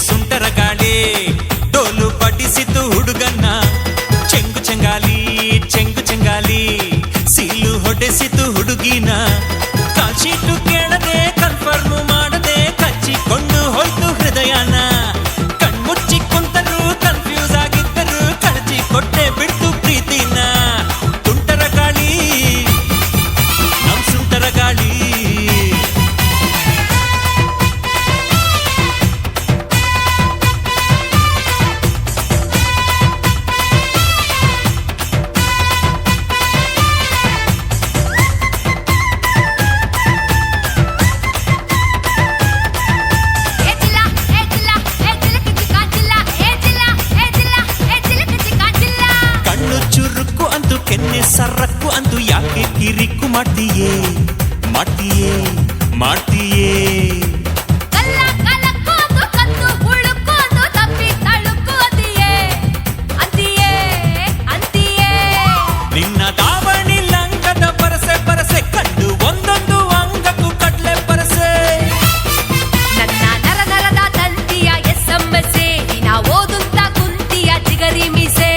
ಸುಂಟರ ಗಾಳಿ ಡೋಲು ಪಡಿಸಿತು ಹುಡುಗನ್ನ ಚೆಂಗು ಚೆಂಗಾಲಿ ಸೀಲು ಹೊಡೆಸಿತು ಹುಡುಗಿನ ಕಾಲ್ಶೀಟು ಕೇಳದೆ ಕನ್ಫರ್ಮ್ ಮಾಡದೆ ಕಚ್ಚಿಕೊಂಡು ಹೋಯ್ತು ಹೃದಯನ ಕಣ್ಮುಚ್ಚಿ ಕುಂತರು ಕನ್ಫ್ಯೂಸ್ ಆಗಿದ್ದರು ಕಳಚಿ ಕೊಟ್ಟೆ ಬಿಡ್ತು ಪ್ರೀತಿನ ತುಂಟರ ಗಾಳಿ ನಮ್ ಸುಂಟರ ಗಾಳಿ ಕೆನ್ನೆ ಸರಕ್ಕು ಅಂದು ಯಾಕೆ ಕಿರಿಕು ಮಾಡ್ತೀಯೇ ನಿನ್ನ ದಾವಣಿ ಲಂಗದ ಪರಸೆ ಕಂಡು ಒಂದೊಂದು ಅಂಗಕ್ಕೂ ಕಡ್ಲೆ ಪರಸೆ ನನ್ನ ನರದ ತಂತಿಯ ಎಸ್ಸಮ್ಮಸೆ ನಾ ಓದುತ್ತ ಕುಂತಿಯ ಚಿಗರಿ ಮೀಸೆ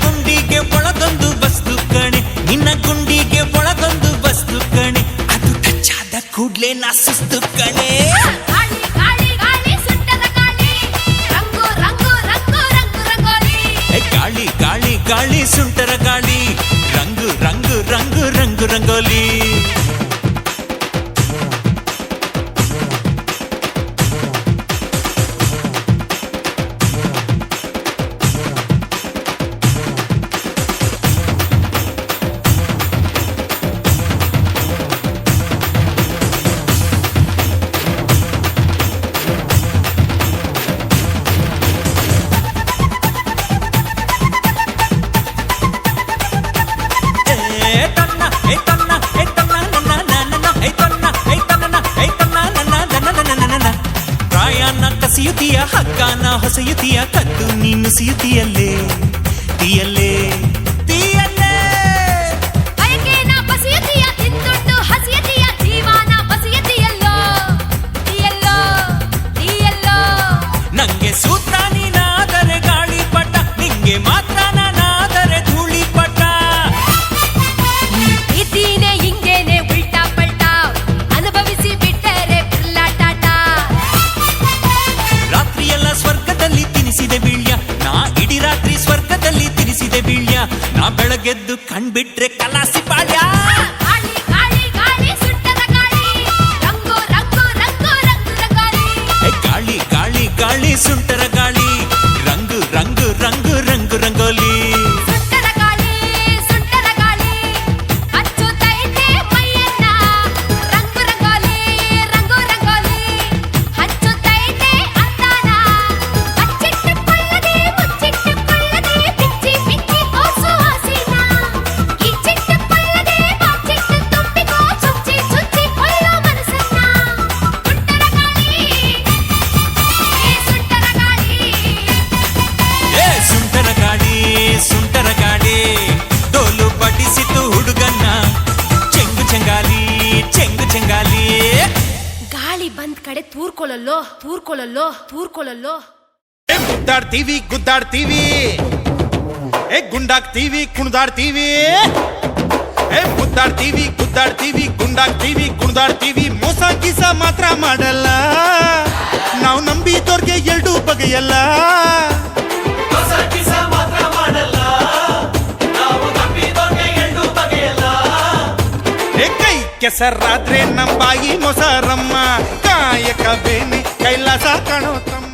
ಗುಂಡಿಗೆ ಒಳಗೊಂದು ವಸ್ತು ಕಣೆ ನಿನ್ನ ಗುಂಡಿಗೆ ಒಳಗೊಂದು ವಸ್ತು ಕಣೆ ಅದು ಟಚ್ಚಾದ ಕೂಡ್ಲೆ ನಾ ಸುಸ್ತು ಕಣೆ ಗಾಳಿ ಸುಂಟರ ಗಾಳಿ ರಂಗು ರಂಗೋಲಿ ಪ್ರಾಯನ ಕಸಿಯುತ್ತೀಯ ಹಗ್ಗಾನ ಹೊಸೆಯುತ್ತೀಯ ಕದ್ದು ನೀನು ಸಿಯುತ್ತೀಯಲ್ಲೇ ತೀಯಲ್ಲೇ ನಂಗೆ ಸೂತ್ರ ನೀನಾದರೆ ಗಾಳಿ ಪಟ ನಿಂಗೆ ಮಾತ್ರ ನಾನಾದರೆ ಧೂಳಿ ಪಟ ಇದೀನೆ ಹಿಂಗೇನೆ ಉಲ್ಟಾ ಪಲ್ಟಾ ಅನುಭವಿಸಿ ಬಿಟ್ಟರೆ ಟಾಟ ರಾತ್ರಿಯೆಲ್ಲ ಸ್ವರ್ಗದಲ್ಲಿ ತಿನಿಸಿದೆ ಬೀಳ್ಯ ನಾ ಇಡೀ ರಾತ್ರಿ ಸ್ವರ್ಗದಲ್ಲಿ ತಿನಿಸಿದೆ ಬೀಳ್ಯ ನಾ ಬೆಳಗೆದ್ದು ಕಣ್ಬಿಟ್ರೆ ಕಲಾಸಿ ಪಾಳ್ಯ ಗಾಳಿ ಸುಂಟರ ಗಾಳಿ ರಂಗು ರಂಗೋಲಿ ಸುಂಟರ ಗಾಳಿ ಡೋಲು ಪಡಿಸಿತು ಹುಡುಗನ್ನ ಚೆಂಗಾಲಿ ಗಾಳಿ ಬಂದ್ ಕಡೆ ತೂರ್ಕೊಳ್ಳಲ್ಲೋ ಗುದ್ದಾಡ್ತೀವಿ ಗುಂಡಾಗ್ತೀವಿ ಕುಣ್ದಾಡ್ತೀವಿ ಮುದ್ದಾಡ್ತೀವಿ ಗುದ್ದಾಡ್ತೀವಿ ಗುಂಡಾಡ್ತೀವಿ ಕುಣ್ದಾಡ್ತೀವಿ ಮೋಸ ಕಿಸ ಮಾತ್ರ ಮಾಡಲ್ಲ ನಾವು ನಂಬಿದೋರ್ಗೆ ಎರಡೂ ಬಗೆಯಲ್ಲ ಕೈ ಕೆಸರಾದ್ರೆ ನಂಬಾಯಿ ಮೊಸರಮ್ಮ ಕಾಯಕ ಬೇನೆ ಕೈಲಾಸ ಕಾಣೋ ತಮ್ಮ